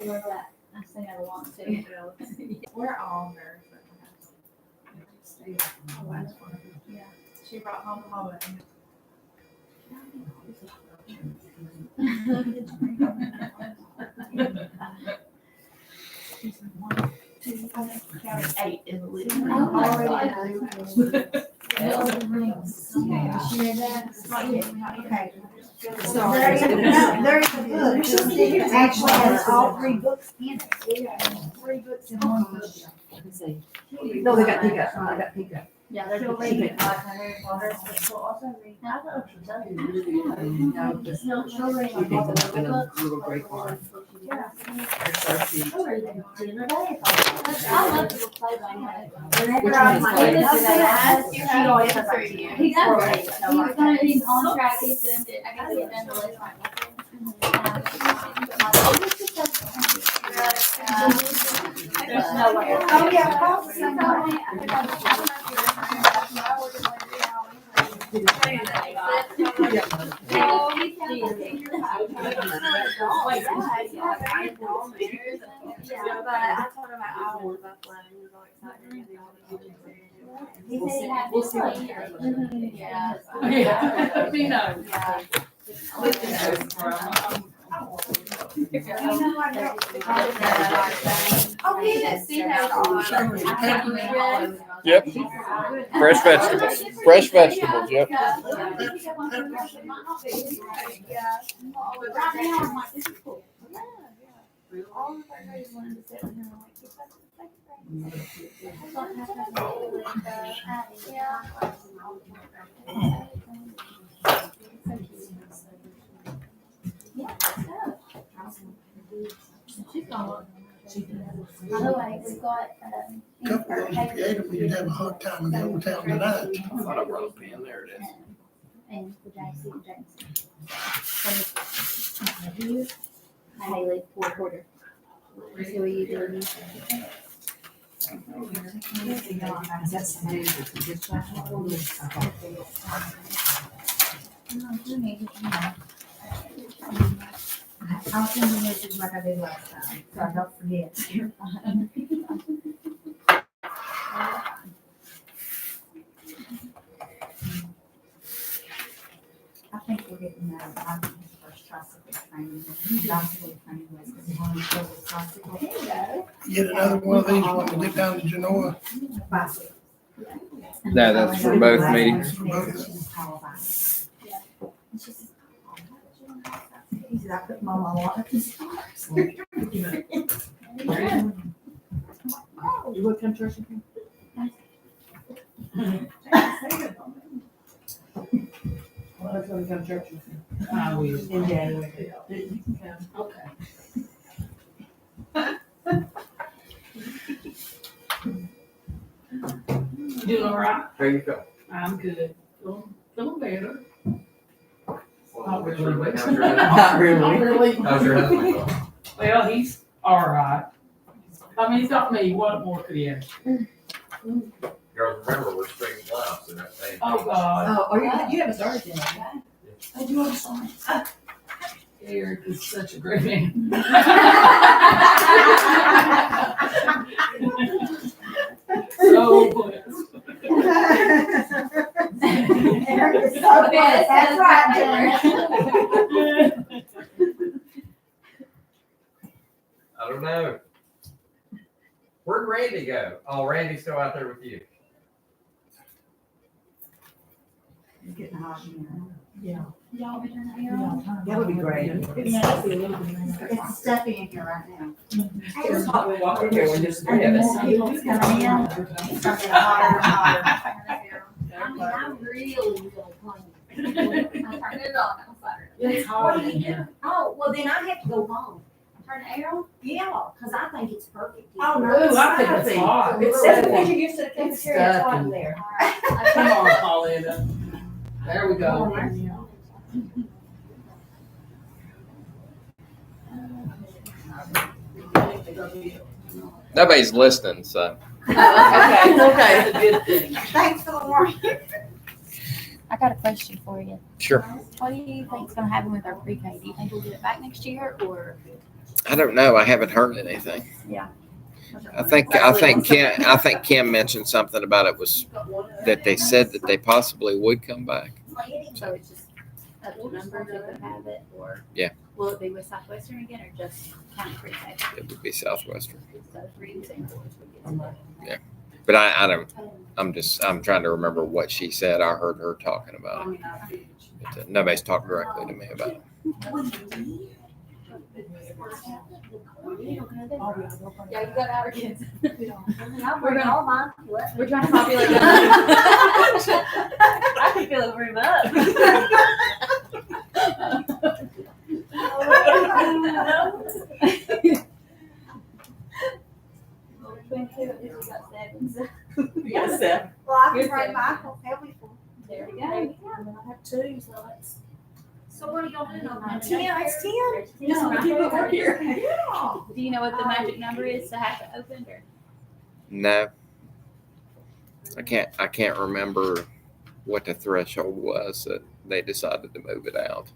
That I say I want to. We're all nervous. Yeah. She brought home a holiday. One, two, counting 8 in the list. Okay. So there's a book. Actually has all 3 books in it. 3 books in one book. No, they got pickup. I got pickup. Yeah, they're She'll reading read like Harry Potter, but she'll also read. I thought she was telling you. No, just She'll read she like did all the open little a books. little gray car. Yeah. They're so cute. She'll read them during the day. I love to play by night. Which one is playing? I was gonna ask you, She always how has to to you. answer He does. you. He's gonna, he's on track. He's doing it. I guess he's done the list. There's no way. Oh, yeah, probably. Yeah, but I told him I was Buffalo and he was all excited. He said he had We'll see what to happens. Yeah. Yeah, me know. Yeah. Oh, yeah, see that. Yep. Fresh vegetables. Fresh vegetables, yep. By the way, we've got, Couple of those creative, you'd have a hot time in the old town tonight. I thought I brought a pen. There it is. and the JC Jameson. Haley, Porter. So we usually I'll send you a message like I did last time, so I don't forget. You're fine. I think we're getting I think his first tricycle training, bicycle training was because he wanted to go with tricycle. There you go. Get another one of these when we get down to Genoa. Bicycle. No, that's for both meetings. He said, I put mom on a lot of his stars. You would come church with me? Well, I was gonna come church with you. I will. In January. You can come. You doing all right? There you go. I'm good. Feeling better. Not really. Not really. How's your husband? Well, he's all right. I mean, he's got me. What more could he ask? Girls, remember, we're spring gloves, so that's saying. Oh, God. Oh, you haven't started yet, okay? Oh, do you want to sign? Eric is such a great man. So blessed. Eric is so good. That's right, Jen. I don't know. Where'd Randy go? Oh, Randy's still out there with you. It's getting hot in Y'all be turning the air on? That would be great. here. It's stuffy in here right now. It's hot when we walk in here when there's three of us. People's coming in. It's gonna get hotter and hotter. I mean, I really enjoy playing. I turned it on, I'm sorry. It's hot in here. Oh, well, then I have to go home. Turn the air on? Yeah, because I think it's perfect. Oh, no. Ooh, I think it's hot. It's That's stuffy. because you're used to the cafeteria, it's hot in there. Come on, Pauletta. There we go. Nobody's listening, so. Okay, okay. That's a good thing. Thanks for the warning. I got a question for you. Sure. What do you think's gonna happen with our pre-K? Do you think we'll get it back next year or? I don't know. I haven't heard anything. Yeah. I think Kim mentioned something about it was that they said that they possibly would come back. So it's just up to numbers if they have it, or? Yeah. Will it be with Southwestern again, or just County Creek? It would be Southwestern. So 3 examples would get to But I don't. I'm trying to remember what she said. I heard her talking about it. But, nobody's talked directly to me about it. Yeah, you got our kids. I'll bring all mine. We're trying to populate that. I can feel it room up. Yes, sir. Well, I can bring Michael, he'll be full. There we go. I have 2, so that's. So what are y'all doing on that? 10, it's 10? Just want to keep it over here. Yeah. Do you know what the magic number is to have it opened, or? No, I can't remember what the threshold was that they decided to move it out.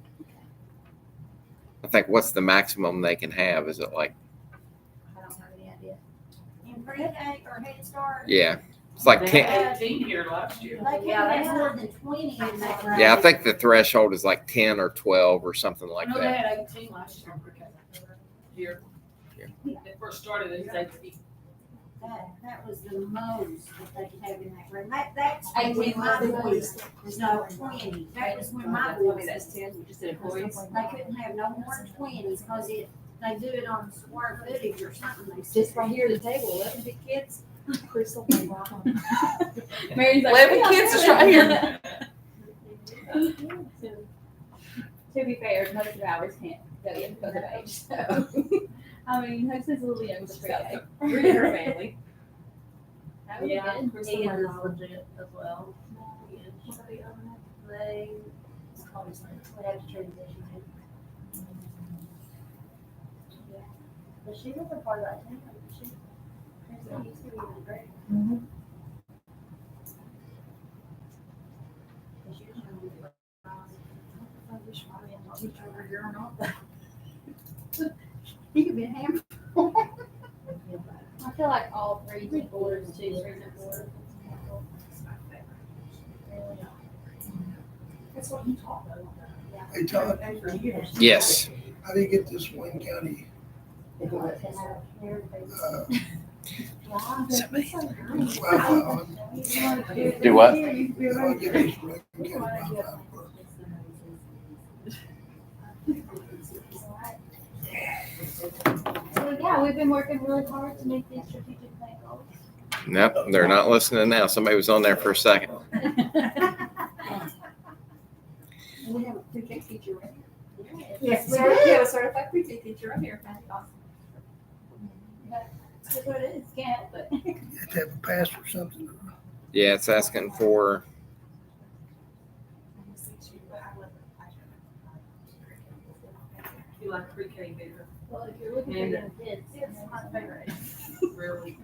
I think what's the maximum they can have? Is it like, I don't have any idea. In pre-K or Head Start, yeah, it's like They 10. had 18 here last year. they can have more than 20 in that grade. Yeah, I think the threshold is like 10 or 12 or something like No, they that. had 18 last year. Here. They first started, they said 18. That was the most that they could have in that grade. That's 18 when my was the boys, no, 20. That was when my boys, That's 10, we just did employees. they couldn't have no more than 20s because they do it on square footage or something. They said. Just right here at the table, 11 big kids. Crystal. Mary's like, 11 "Yeah, kids I'll is do right it." To be fair, most of ours can't go in because of age, so. I mean, Hudson's a little young for pre-K. We're in her family. That would be good. Crystal Ian is is legit as well. They would have to transition him. Yeah. But she was a part of that team, she used to be great. But she was young. I wish my teacher were here or not. He could be a hammer. I feel like all 3 boards, 2 3 boards. That's what you taught though. Hey, Todd, Yes. how do you get this Wayne County, Wi-Fi on? Do what? How do I get this Wayne County Wi-Fi to work? So yeah, we've been working really hard to make these strategic plan goals. Nope, they're not listening now. Somebody was on there for a second. We have a pre-K teacher right here. Yes, we we have a certified pre-K teacher right here. That's awesome. That's what it is, can't help it. You have to have a pass or something. Yeah, it's asking for, You like pre-K better. Well, if you're looking for young kids, it's my favorite. Rarely.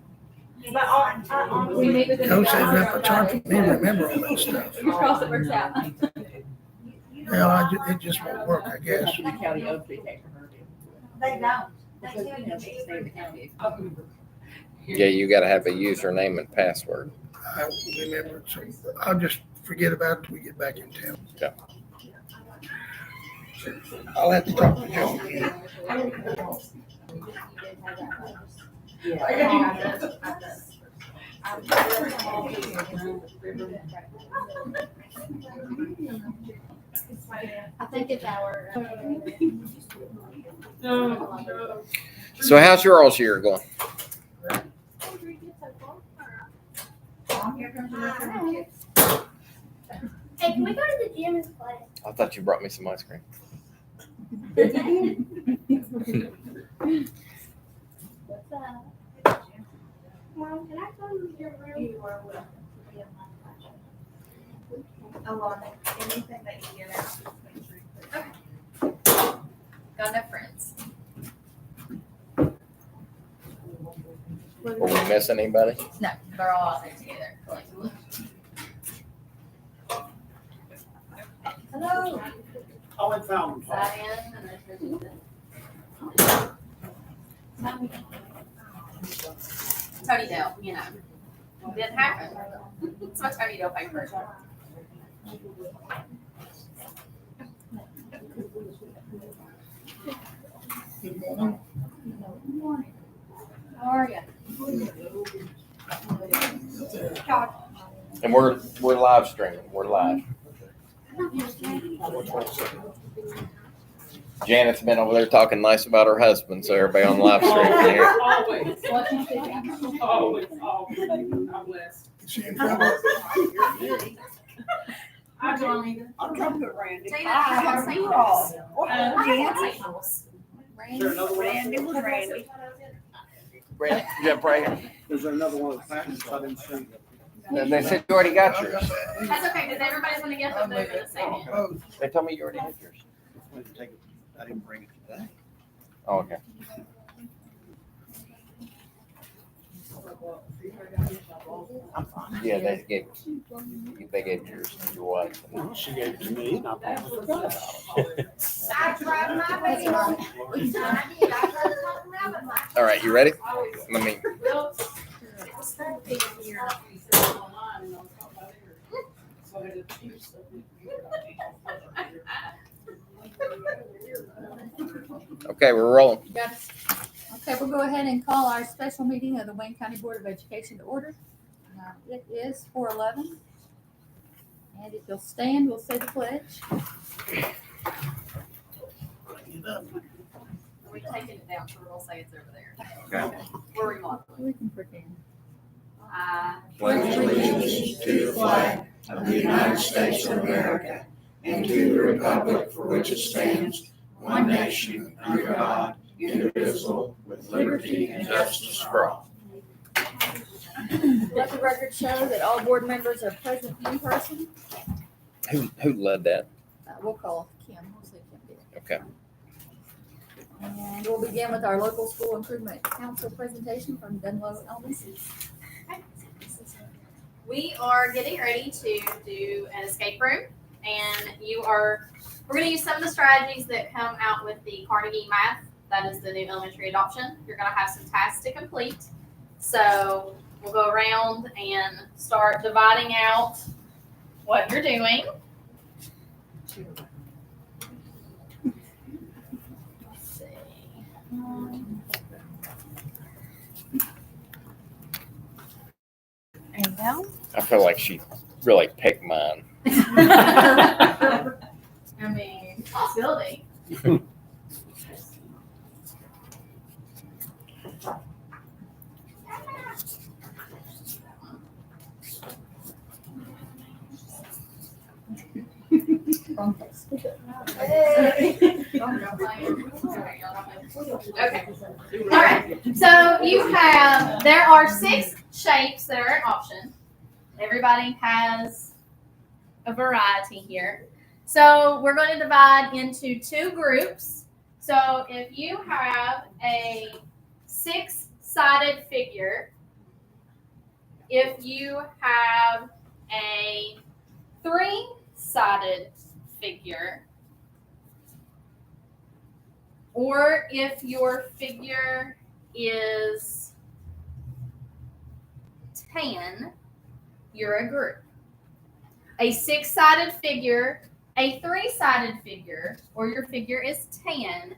But on, We meet with them. Don't say that, it's hard for me to remember all that stuff. Fingers crossed it works out. Well, it just won't work, I guess. The county owns pre-K for her. they don't. They Because, tell you know, you she's staying in the county. yeah, you gotta have a username and password. I won't remember it, so I'll just forget about it till we get back in town. Yeah. I'll have to talk to Joe again. I think it's our. So how's your all year going? Hey, can we go to the gym and play? I thought you brought me some ice cream. What's up? Mom, can I come to your room? You are welcome to be on my project. Along anything that you get out, just make sure you put it. Got enough friends. Will we miss anybody? No, they're all out there together collectively. Hello. Oh, I found Diane and there's Tony Dale, you know. Didn't happen. It's my Tony Dale paper. How are you? And we're live streaming. We're live. Janet's been over there talking nice about her husband, so everybody on live stream can hear. Always, Watching TV. always. God bless. Is she in trouble? I don't I'm trying to put Randy. Tina, how about St. Paul's? St. Paul's. Randy was Randy. Brandon, jump right here. Is there another one of the packets I didn't see? And they said you already got yours. That's okay, because everybody's gonna get them over the same. Oh, They told me you already had yours. I didn't bring it today. Oh, okay. I'm fine. Yeah, they gave yours to your wife. No, she gave it to me and I probably forgot about it. I tried my best. All right, you ready? Let me. Okay, we're rolling. Got it. Okay, we'll go ahead and call our special meeting of the Wayne County Board of Education to order. It is 4:11. And if you'll stand, we'll say the pledge. Are we taking it down, so we'll say it's over there? Okay. We're remodeling. We can pretend. Pledge allegiance to the flag of the United States of America and to the republic for which it stands, one nation, under God, indivisible, with liberty and justice for all. Let the record show that all board members are present in person. Who led that? We'll call Kim. We'll say Kim did it. Okay. And we'll begin with our local school improvement council presentation from Dunlow Elementary. We are getting ready to do an escape room, and we're going to use some of the strategies that come out with the Carnegie Math. That is the new elementary adoption. You're going to have some tasks to complete. So we'll go around and start dividing out what you're doing. Let's see. There you go. I feel like she really picked mine. I mean, possibility. Okay. All right. So there are 6 shapes that are an option. Everybody has a variety here. So we're going to divide into 2 groups. So if you have a 6-sided figure, if you have a 3-sided figure, or if your figure is tan, you're a group. A 6-sided figure, a 3-sided figure, or your figure is tan,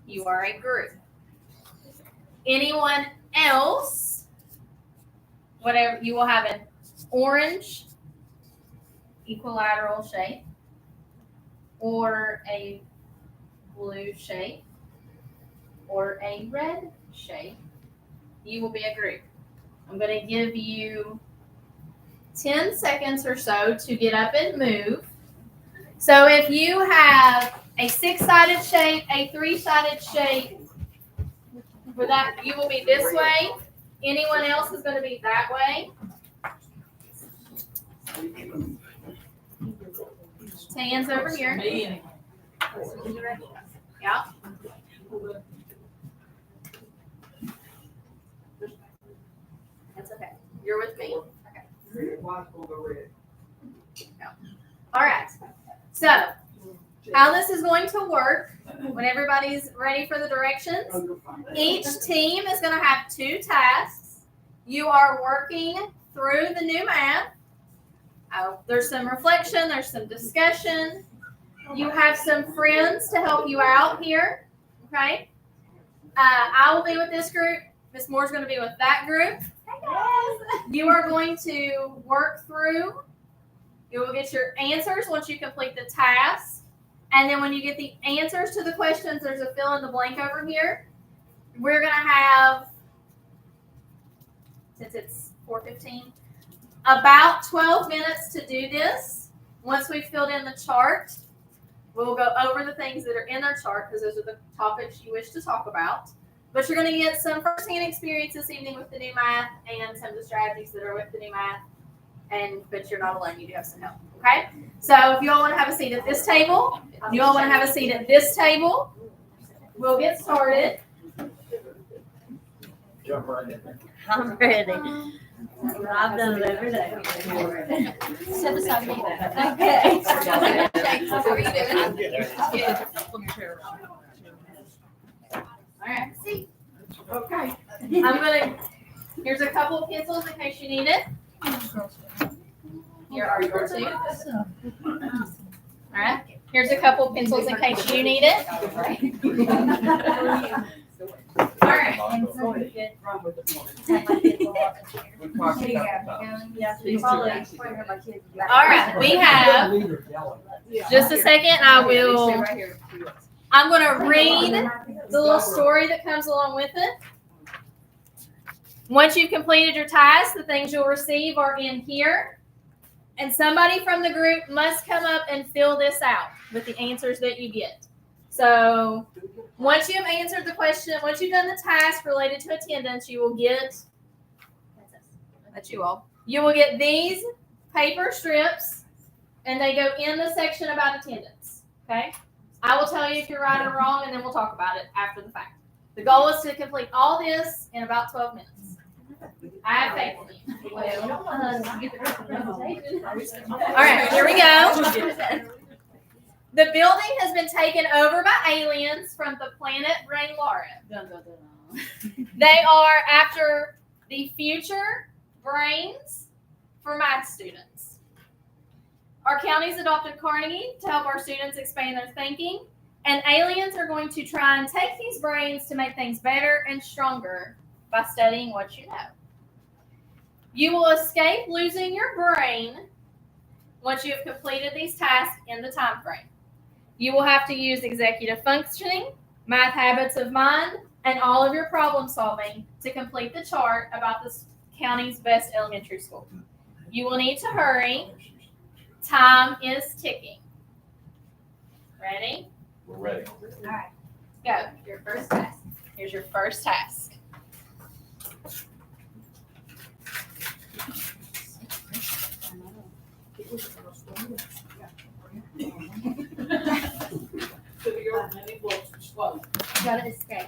you are a group. Anyone else, whatever, you will have an orange equilateral shape or a blue shape or a red shape. You will be a group. I'm going to give you 10 seconds or so to get up and move. So if you have a 6-sided shape, a 3-sided shape, for that you will be this way. Anyone else is going to be that way. Hands over here. Me anyway. Yeah. That's okay. You're with me. Okay. All right. So, how this is going to work when everybody's ready for the directions, each team is going to have 2 tasks. You are working through the new math. There's some reflection, there's some discussion. You have some friends to help you out here, okay? I will be with this group. Miss Moore's going to be with that group. You are going to work through. You will get your answers once you complete the task. And then when you get the answers to the questions, there's a fill in the blank over here. We're going to have, since it's 4:15, about 12 minutes to do this. Once we've filled in the chart, we'll go over the things that are in our chart because those are the topics you wish to talk about. But you're going to get some first-hand experience this evening with the new math and some of the strategies that are with the new math. But you're not alone. You do have some help. Okay? So if you all want to have a seat at this table, you all want to have a seat at this table, we'll get started. Jump right in there. I'm ready. I've done it every day. Step aside me. Okay. How are you doing? All right. Okay. Here's a couple of pencils in case you need it. Here are your 2. All right. Here's a couple of pencils in case you need it. All right. All right. We have just a second. I'm going to read the little story that comes along with it. Once you've completed your task, the things you'll receive are in here. And somebody from the group must come up and fill this out with the answers that you get. So once you have answered the question, once you've done the task related to attendance, you will get, that's you all, you will get these paper strips, and they go in the section about attendance, okay? I will tell you if you're right or wrong, and then we'll talk about it after the fact. The goal is to complete all this in about 12 minutes. I have faith in you. All right, here we go. The building has been taken over by aliens from the planet Rainlara. They are after the future brains for math students. Our county's adopted Carnegie to help our students expand their thinking, and aliens are going to try and take these brains to make things better and stronger by studying what you know. You will escape losing your brain once you have completed these tasks in the time frame. You will have to use executive functioning, math habits of mind, and all of your problem solving to complete the chart about this county's best elementary school. You will need to hurry. Time is ticking. Ready? We're ready. All right. Go. Your first task. Here's your first task. Gotta escape.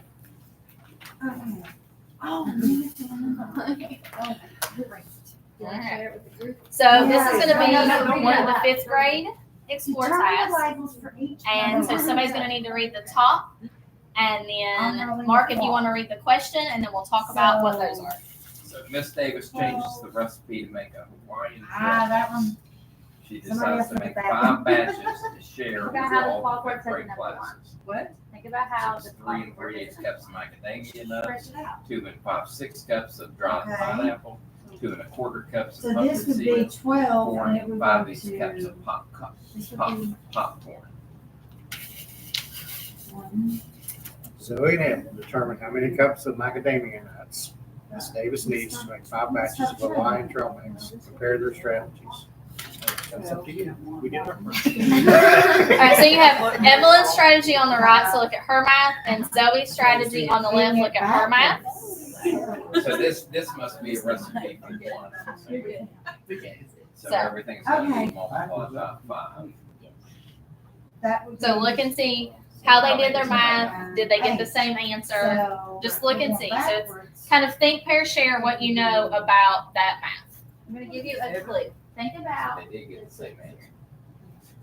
So this is going to be one of the 5th grade explore tasks. And so somebody's going to need to read the top and then Mark if you want to read the question and then we'll talk about what those are. So Miss Davis changes the recipe to make a Hawaiian that jelly. one. She Somebody decides else to make look at that 5 batches to share with Think about how the all clock the works grade as a number one. classes. What? Think about how the 3 3/8 cups of macadamia nuts, Stretch it out. 2 5/6 cups of dried Okay. pineapple, 2 1/4 cups of So pumpkin this would be seeds, 12, 4 and it would go 5 cups to of popcorn. So we can determine how many cups of macadamia nuts Miss Davis needs to make 5 batches of Hawaiian trail mix. Compare their strategies. That's up to you. We did our first. All right, so you have Evelyn's strategy on the right, so look at her math, and Zoe's strategy on the left, look at her math. So this must be a recipe for one. So So- everything's gonna Okay. be multiplied by 5. that would So be- look and see how they did their math. Did they get the same answer? So Just look and see. So it's backwards. kind of think, pair, share what you know about that math. I'm gonna give you a clue. Think about They did get the same answer.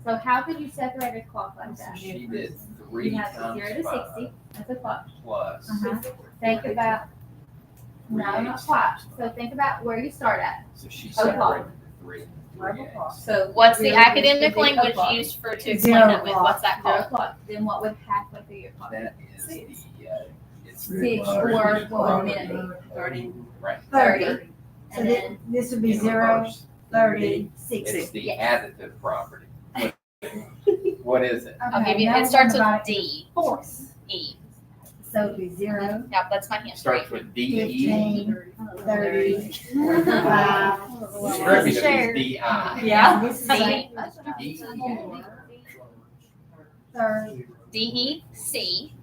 So how could you separate a clock like that? She did You 3 have times 0 to 5 60, that's a clock. plus. Think about, no, not quite. So think about where you start at. So she O'clock. separated the 3 and 3 eighths. So What's the zero academic would be language o'clock. used for to explain that with? What's that 0 called? o'clock. Then what would halfway through your clock? That is the, it's 6 or what would minute be? 30. right. 30. So And then this would be In 0, reverse. 30, It's 60. the Yes. additive property. What is it? I'll give Okay, you, now it we're starts gonna with divide it D, Force. E. So it'd be 0, Yep, that's my hint. Starts with D-E. 15, 30, 5. Rugby is D-I. Yeah. This is C. like D-E. third. D-E, C.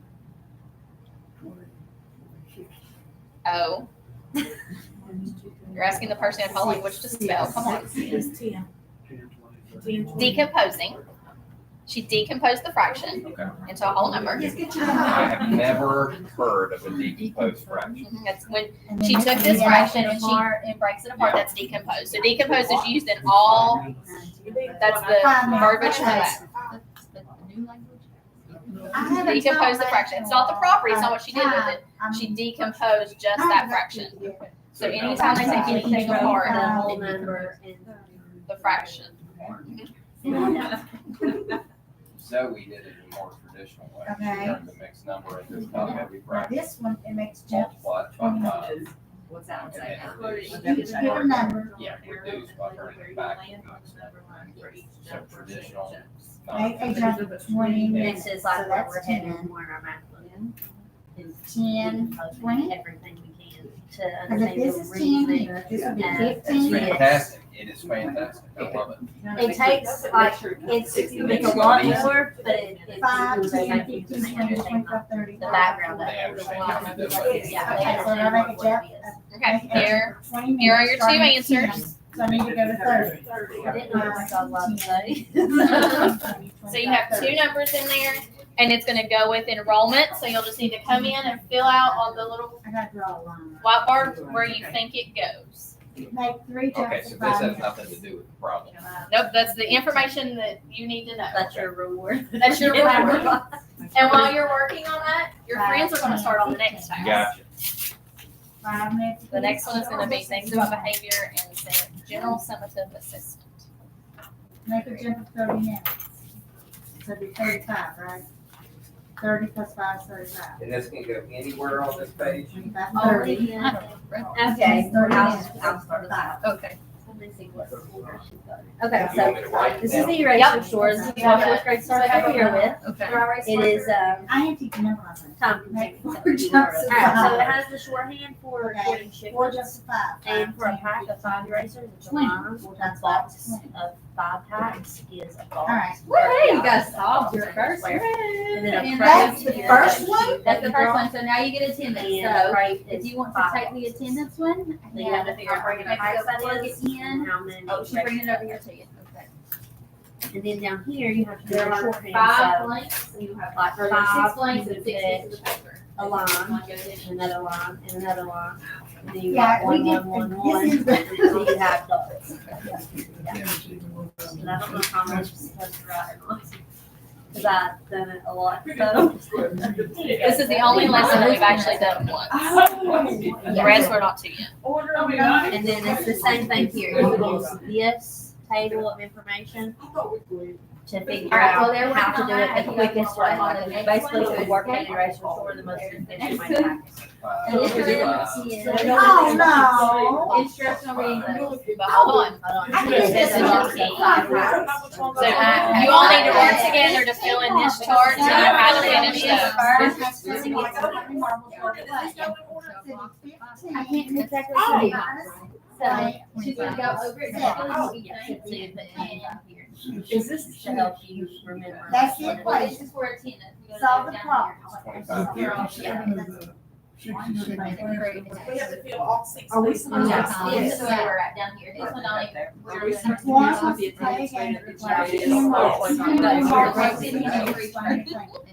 O. You're asking the person in whole language to spell, come on. Decomposing. She decomposed the fraction Okay. into a whole number. I have never heard of a decomposed fraction. That's when And then she took would this be fraction and she breaks it apart, that's decomposed. So decomposed is used in all, that's the verbiage for that. The new language? I haven't Decompose the taught fraction. that It's not the property, it's not what she did with time. it. I She mean, decomposed just I that haven't fraction. got to yet. So anytime they take anything apart, The whole number and. the fraction. Zoe did it in a more traditional way. She Okay. turned the mixed number into a top heavy Now fraction. this one, it makes jumps. Multiply it by 5. What's that one And say? then reduce. Each given number, Yeah, reduce by turning it back. So traditional. make a jump of 20 This minutes. is So like where that's we're heading, 10, where our math plan. 10, 20. Everything we can to Because if understand this the is 10 reasoning. here, this would be Yeah. It's 15. fantastic. It is fantastic. I love it. It takes like, it's a lot more, but it's. 5, they 10, make you 15, just 20, understand 25, 30. the background of They it. understand how to do it. Yeah, Okay, they so now understand make a what jump it is. Okay, Make a here, jump of 20 here are minutes, your two starting at 10. answers. So I need to go to 30. I didn't know what I was allowed to say. So you have two numbers in there, and it's gonna go with enrollment, so you'll just need to come in and fill out on the little I gotta draw a line. whiteboard where you think it goes. Make 3 Okay, jumps so of this 5 has minutes. nothing to do with the problem. Nope, that's the information that you need to know. That's your reward. That's your reward. And while you're working on that, your friends are gonna start on the next task. Gotcha. 5 minutes. The next one is gonna be things about behavior and general summative assessment. Make a jump of 30 minutes. So it'd be 35, right? 30 plus 5 is 35. And this can go anywhere on this page? 25, Oh, 30. Okay, I'll start with that. Okay. Let me see what. Okay, You want so me to write it this is down? the eraser store. This is what fourth grade starts over here with. Okay. It is, I ain't teaching memorize it. time Make consuming. 4 jumps of Alright, so it 5. has the shorthand for Okay, recording 4 jumps shipments. of 5. And for a pack of 5 erasers, it's a 20. line. A box of 5 packs is a box. Alright. Hey, you guys solved your first And grade. then a And crate that's the is- first one? That's the first one, so now you get attendance. And a So crate if is you want to 5 take the attendance one, So you have to figure out how many you have packs to go that plug is it in. and how many. Oh, she's bringing it over here to you. Okay. And then down here, you have to do There a are shorthand, 5 so blanks, and you have like or there's 6 5, blanks you and would 6 pick pieces of paper. a line, and another line, and another line. And then you Yeah, got we 1, did- 1, 1, this 1, is the- so you have dots. And I don't know how much I'm supposed to write or not, because I've done it a lot, so. This is the only lesson that we've actually done once. The rest we're not to yet. And then it's the same thing here, you use this table of information to figure Alright, well, out there how to we do go. it the quickest way, like, basically to work in the eraser store, the most efficient way to practice. And this is Oh, no. instructional reading. But hold on. Hold on. I This is your key. So you all need to work together to fill in this chart so you know how to finish those. I can't exactly see it. So she's gonna go over it. Oh, Is this to help you remember? That's it, Well, please. this is for attendance. You gotta Solve go the down problem. here. We have to fill all 6. Are we places. supposed to- Yeah, this is where we're at down here. This one only. One, take and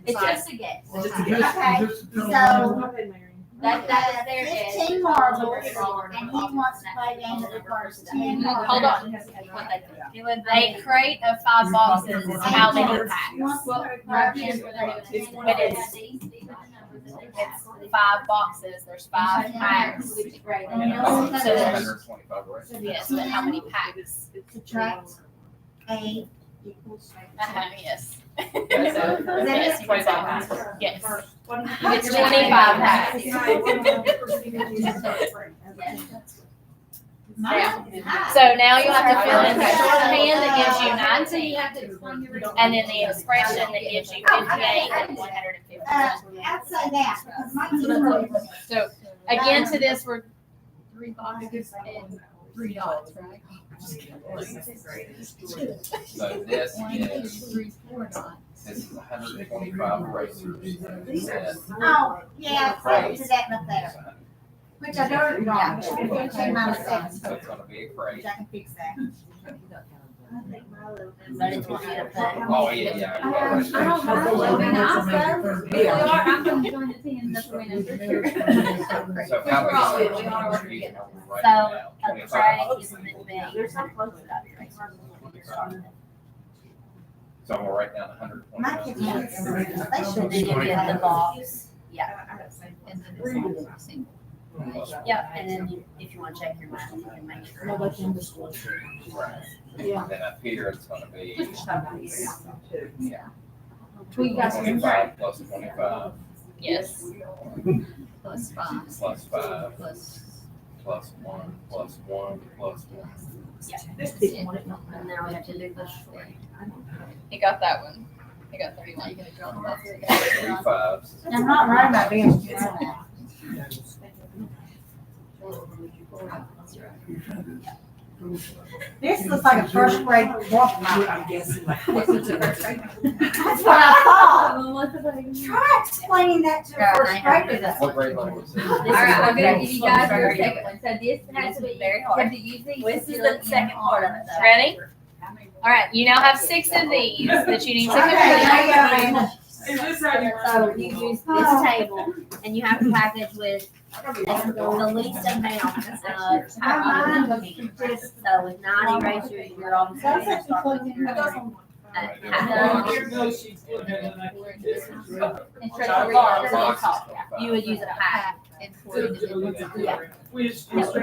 It's just a guess. Okay, so That's there it is. 15 marbles, and he wants to play a game that requires 10 marbles. Hold on. A crate of 5 boxes is how many packs? But it's 5 boxes, there's 5 packs. So there's, 125, right? yes, but how many packs? Subtract 8 equals. Yes. So, Yes, 25 packs. Yes. It's 25 packs. So now you have to fill in the shorthand that gives you 90, and then the expression that gives you 58 and 150. I'd say that, because my team. So again, to this, we're 3 boxes and 3 dots, right? So this 1, is, 2, 3, 4 dots. this is 125 erasers. Oh, yeah, I to that up there, which I don't wrong. Okay, my mistake. So it's gonna be a crate. Which I can fix that. But it's what you have to. Oh, yeah. I don't know. We are, I'm going to join the team, that's the way I'm So how many? We are. Right So now, a 25. tray is meant to be. So I'm gonna write down My kids 125. they should And then you get the box. Yeah, And then it's all single. yeah, and then if you want to check your math, you can make sure. Right. And then up here, it's gonna be We got 25 plus 25 yes. plus 5. plus 5 Plus. plus 1 plus 1 plus 1. And now we have to do the short. He got that one. He got 31. You gonna draw the box? 3 fives. I'm not right about being. This looks like a first grade walk map. I'm guessing like. That's what I thought. Try explaining that to a first grader. What grade level is this? All Alright, I'm gonna give you guys your second one. So this has to be very hard. have to use these. This is the second part of it though. Ready? All right, you now have 6 of these that you need to Okay, there complete. you go. Is this how you? So you use this table and you have a package with the least amount of just so with 90 erasers, you're obviously gonna start with your half. You would use a pack. And 40 Yeah. We just. one that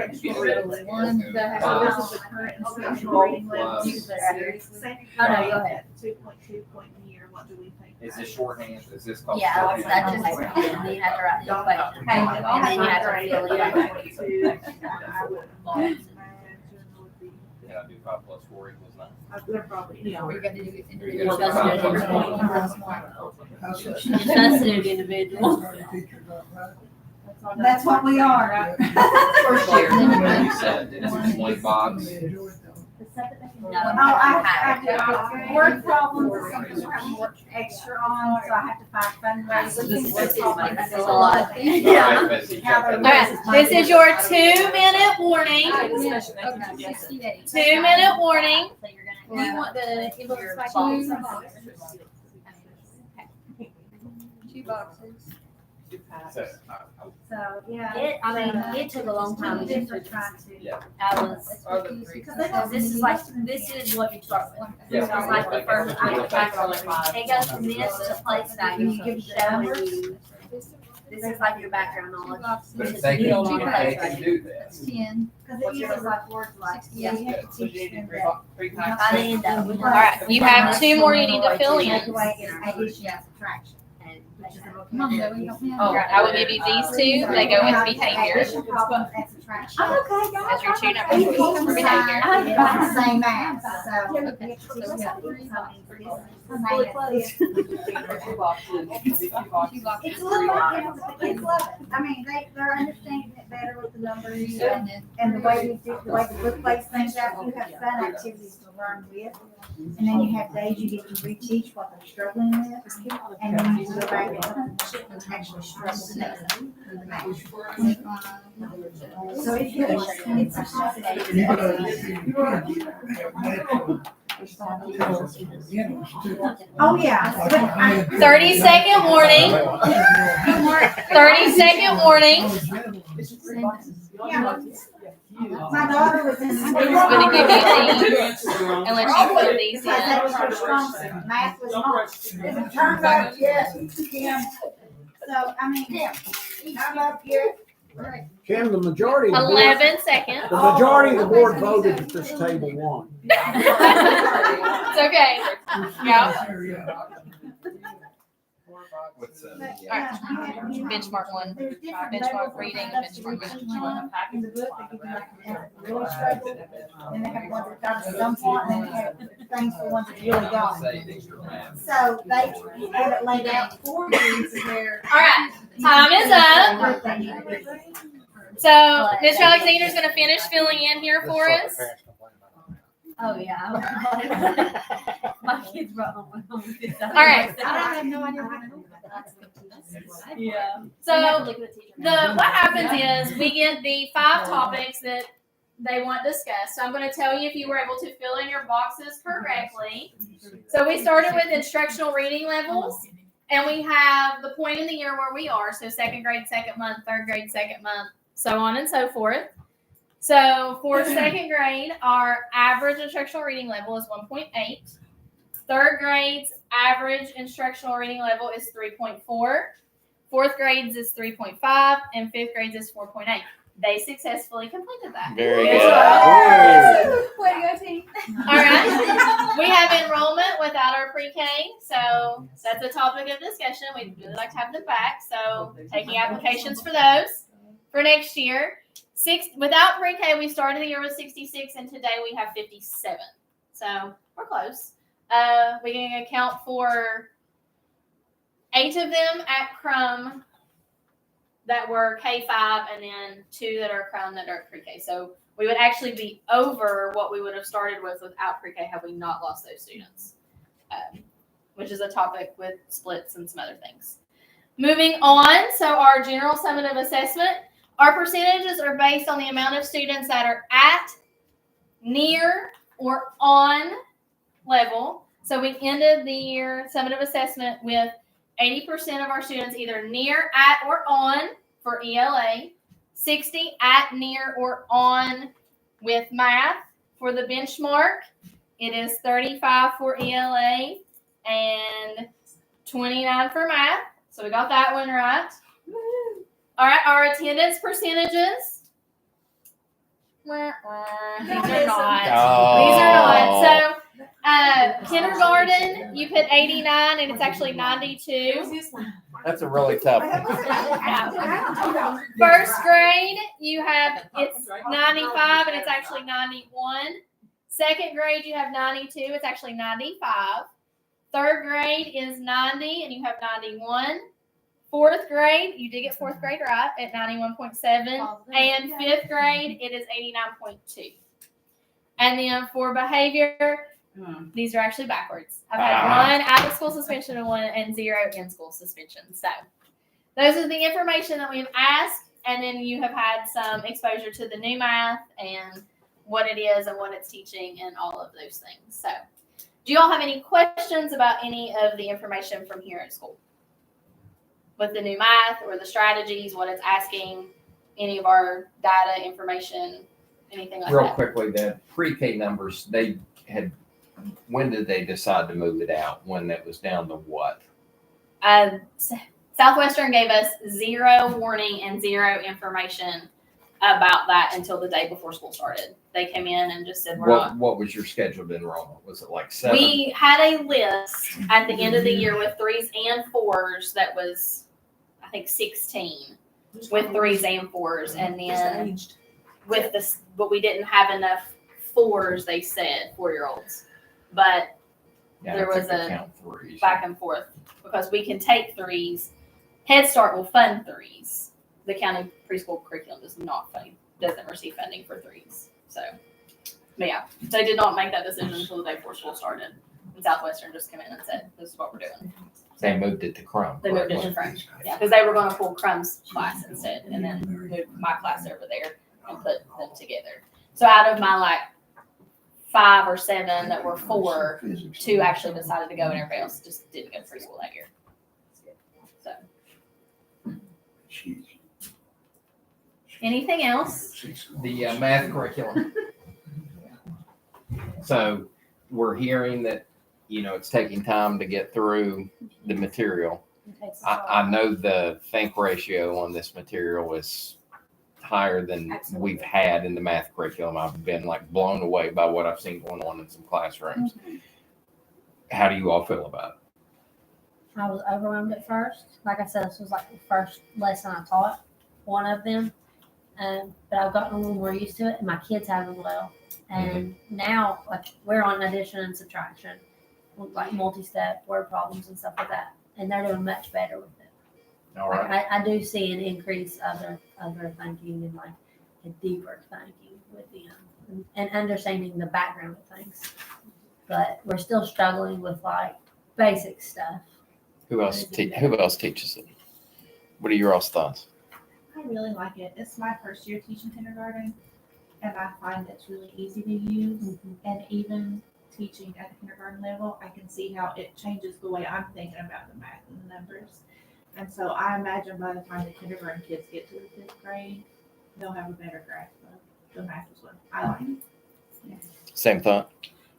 has, so this is the current instructional reading level. Use that here. Oh, no, go ahead. 2.2 point year, what do we think? Is this shorthand? Is this called? Yeah, shorthand? that's just, and then you have to write the equation. And then you have to fill it out. Yeah, I do 5 plus 4 equals 9. They're probably, you know. We're gonna do it You're individually. supposed to do it Plus 1. You're supposed to do it individual. That's what we are. First year. You said this is 1 box. No, I do word problems or something where I'm working extra on, so I have to find fundraising. That's a lot. Yeah. All right, Betsy, Now got they're- that. All right, this is your 2-minute warning. Okay, 60 days. 2-minute warning. So you're gonna Do you have want the envelopes your back box. in? 2 boxes. So, So, yeah. It took a long time to We're trying to. yeah. I was, because this is what you start with. This is like the first, it goes from this to place value, you give showing you, this is like your background knowledge. But if they can, if they can do this. 10. Because it uses like words like, yeah, you have to teach them that. By the end of it. All right, you have 2 more you need to fill in. Take away is addition and subtraction. Come on, Zoe, help me out. All right, I will give you these 2. They go with behavior. Addition problems and subtraction. Okay, guys. As your 2 numbers for behavior. About the same math, so. Okay, so we got 3 boxes. Really close. 2 boxes. It's a little bit, but the kids love it. I mean, they're understanding it better with the numbers And then and the way we do, the way the book lays things out. You have fun activities to learn with. And then you have days you get to reteach what they're struggling with. And then you go back and actually struggle with that. So it's good. It's a positive. Oh, yeah. But I- 30-second warning. 30-second warning. Yeah. My daughter was in. He's gonna give you these and let you put these Because that in. was her strong suit. Math was not. It turned up yet. Kim. So, I mean, I'm up here. Kim, the majority of the board, 11 seconds. the majority of the board voted that this table won. It's okay. Yeah. What's that? But, Alright. yeah, you know, Benchmark one. there's different Benchmark levels of reading and stuff benchmark that reading. you learn. In the book, they give you like really struggle, and they have ones that got to some point, and then they have things for ones that really don't. Savings or math. So they have it laid out for you to where. Alright, time is up. So Ms. Alexander's gonna finish filling in here for us. Oh, yeah. My kids brought home one home. All right. I have no idea. Yeah. So what happens is we get the 5 topics that they want discussed. So I'm going to tell you if you were able to fill in your boxes correctly. So we started with instructional reading levels, and we have the point in the year where we are. So 2nd grade, 2nd month, 3rd grade, 2nd month, so on and so forth. So for 2nd grade, our average instructional reading level is 1.8. 3rd grade's average instructional reading level is 3.4. 4th grade's is 3.5, and 5th grade's is 4.8. They successfully completed that. Very Good good. job. Way to go, team. All right. We have enrollment without our pre-K, so that's a topic of discussion. We'd really like to have them back, so taking applications for those for next year. Without pre-K, we started the year with 66, and today we have 57. So we're close. We can account for 8 of them at Crum that were K-5, and then 2 that are Crum that are pre-K. So we would actually be over what we would have started with without pre-K had we not lost those students, which is a topic with splits and some other things. Moving on, so our general summative assessment. Our percentages are based on the amount of students that are at, near, or on level. So we ended the year summative assessment with 80% of our students either near, at, or on for ELA, 60 at, near, or on with math. For the benchmark, it is 35 for ELA and 29 for math. So we got that one right. All right, our attendance percentages. These are not. These are not. So, kindergarten, you put 89, and it's actually 92. That's a really tough one. First grade, you have it's 95, and it's actually 91. 2nd grade, you have 92. It's actually 95. 3rd grade is 90, and you have 91. 4th grade, you did get 4th grade right at 91.7, and 5th grade, it is 89.2. And then for behavior, these are actually backwards. I've had 1 out of school suspension and 0 in school suspension. So those are the information that we've asked, and then you have had some exposure to the new math and what it is and what it's teaching and all of those things. So do you all have any questions about any of the information from here at school? With the new math or the strategies, what it's asking, any of our data, information, anything like Real that? quickly, the pre-K numbers, when did they decide to move it out? When it was down to what? Southwestern gave us 0 warning and 0 information about that until the day before school started. They came in and just said, What was your scheduled enrollment? Was it like 7? We had a list at the end of the year with 3s and 4s that was, I think, 16 with 3s and 4s. And then with this, but we didn't have enough 4s, they said, 4-year-olds. But there was a back and forth because we can take 3s. Head Start will fund 3s. The county preschool curriculum doesn't receive funding for 3s. So, but yeah, they did not make that decision until the day before school started. And Southwestern just came in and said, "This is what we're doing." They moved it to Crum. They moved it to Crum, yeah, because they were going to pull Crum's class instead, and then move my class over there and put them together. So out of my 5 or 7 that were 4, 2 actually decided to go, and everybody else just didn't go to preschool that year. So, anything else? The math curriculum. So we're hearing that, it's taking time to get through the material. I know the think ratio on this material is higher than we've had in the math curriculum. I've been like blown away by what I've seen going on in some classrooms. How do you all feel about it? I was overwhelmed at first. Like I said, this was like the first lesson I taught, one of them. But I've gotten a little more used to it, and my kids have as well. And now, like, we're on addition and subtraction, like multi-step word problems and stuff like that, and they're doing much better with it. All right. Like, I do see an increase of their thinking and like a deeper thinking with them and understanding the background of things. But we're still struggling with like basic stuff. Who else teaches it? What are your all's thoughts? I really like it. It's my first year teaching kindergarten, and I find it's really easy to use. And even teaching at the kindergarten level, I can see how it changes the way I'm thinking about the math and the numbers. And so I imagine by the time the kindergarten kids get to the 5th grade, they'll have a better grasp of the math as well. I like it. Yeah. Same thought?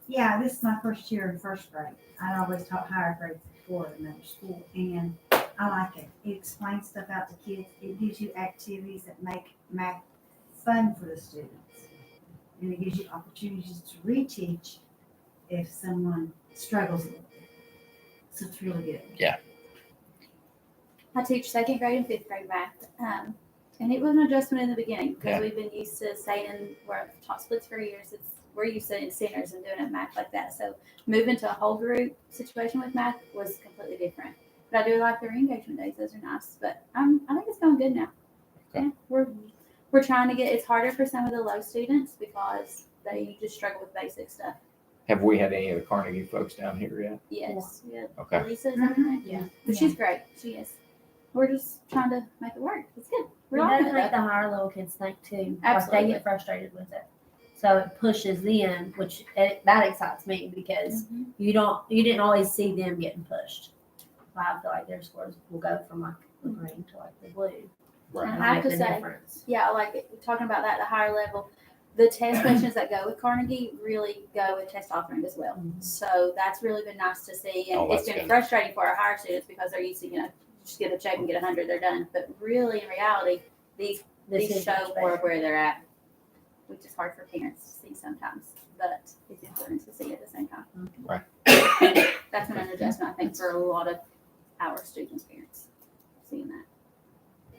Yeah, this is my first year in first grade. I always taught higher grades before at another school, and I like it. It explains stuff out to kids. It gives you activities that make math fun for the students. And it gives you opportunities to reteach if someone struggles a little bit. So it's really good. Yeah. I teach 2nd grade and 5th grade math. And it was an adjustment in the beginning because we've been used to staying where I've taught splits for years. We're used to in centers and doing it math like that. So moving to a whole group situation with math was completely different. But I do like the re-engagement days; those are nice. But I think it's going good now. Okay. Yeah, we're trying to get. It's harder for some of the low students because they just struggle with basic stuff. Have we had any of the Carnegie folks down here yet? Yes. Yeah. Okay. Lisa is everything. Yeah. But she's great. She is. We're just trying to make it work. It's good. We We're have all to make the higher level kids think too. Absolutely. Like they get frustrated with it. So it pushes them, which that excites me because you didn't always see them getting pushed. So I feel like their scores will go from like the green to like the blue. Right. And I have to say, yeah, like talking about that, the higher level, the test questions that go with Carnegie really go with test authoring as well. So that's really been nice to see. And it's been frustrating for our higher students because they're used to, just get a check and get 100, they're done. But really, in reality, these show more where they're at, which is hard for parents to see sometimes, but it's important to see at the same time. Right. That's been an adjustment, I think, for a lot of our students' parents, seeing that.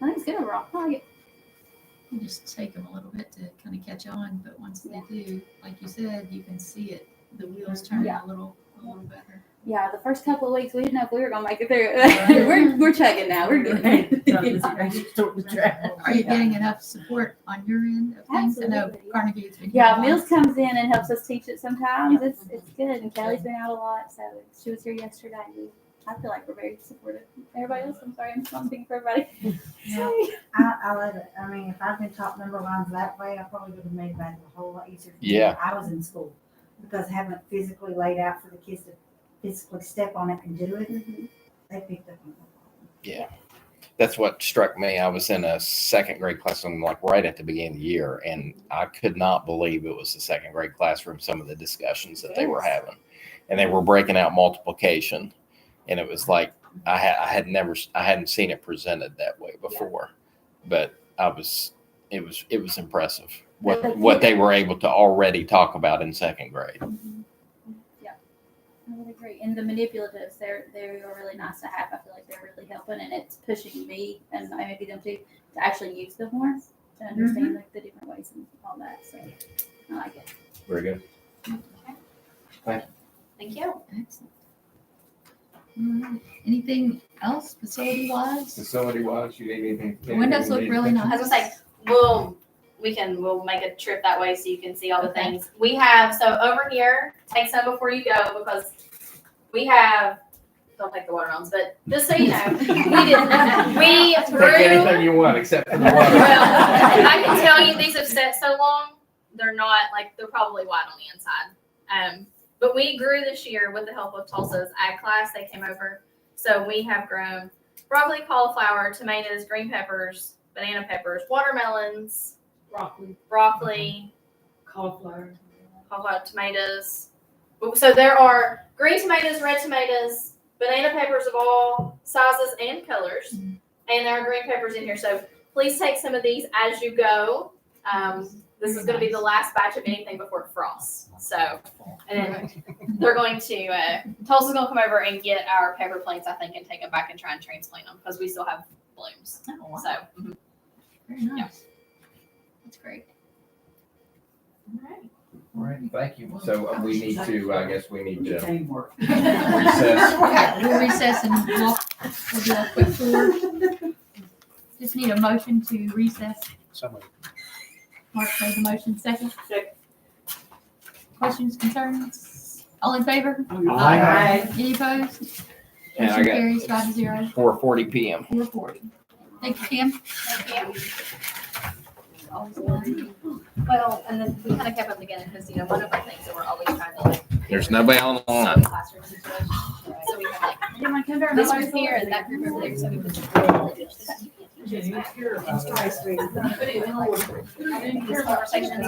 I think it's good overall. I like it. You just take them a little bit to kind of catch on, but once they do, like you said, you can see it, the wheels turn a little better. Yeah, the first couple of weeks, we didn't know if we were going to make it through. We're chugging now. We're good. Are you getting enough support on your end of things? I know Carnegie's been here. Mills comes in and helps us teach it sometimes. It's good. And Kelly's been out a lot, so she was here yesterday. I feel like we're very supportive. Everybody else, I'm sorry, I'm thinking for everybody. I love it. I mean, if I'd been taught number lines that way, I probably would have made that a whole lot easier. Yeah. I was in school because having it physically laid out for the kids to physically step on it and do it, they picked up on it. Yeah. That's what struck me. I was in a 2nd grade classroom like right at the beginning of the year, and I could not believe it was the 2nd grade classroom, some of the discussions that they were having. And they were breaking out multiplication. And it was like I hadn't seen it presented that way before, but it was impressive what they were able to already talk about in 2nd grade. Yeah, I would agree. And the manipulatives, they were really nice to have. I feel like they're really helping, and it's pushing me and maybe them too to actually use them more to understand like the different ways and all that. So I like it. Very good. Thank you. Excellent. Anything else facility-wise? Facility-wise, you need anything? The windows look really nice. I was gonna say, we'll make a trip that way so you can see all the things. We have, so over here, take some before you go because we have, don't take the watermelons, but just so you know, we threw. Take anything you want except for the water. Well, I can tell you these have set so long, they're not, they're probably white on the inside. But we grew this year with the help of Tulsa's ag class. They came over. So we have grown broccoli, cauliflower, tomatoes, green peppers, banana peppers, watermelons, broccoli, Cauliflower. tomatoes. So there are green tomatoes, red tomatoes, banana peppers of all sizes and colors, and there are green peppers in here. So please take some of these as you go. This is going to be the last batch of anything before frost. So, and then they're going to, Tulsa's going to come over and get our pepper plants, I think, and take them back and try and transplant them because we still have blooms. Oh, wow. So, Very nice. That's great. all right. All right, thank you. So we need to, I guess we need to Teamwork. recess. We'll recess and we'll do a quick tour. Just need a motion to recess. Somebody. Mark made the motion, second. Questions, concerns? All in favor? Aye. Any opposed? And I Motion got carries 5-0. 4:40 PM. 4:40. Thank you, Kim. Thank you. Well, and then we kind of kept them together because, one of our things that we're always trying to like. There's nobody on the line. Classroom situation. So we have like this group here and that group over there. So we put Jenny, you care about it. this conversation.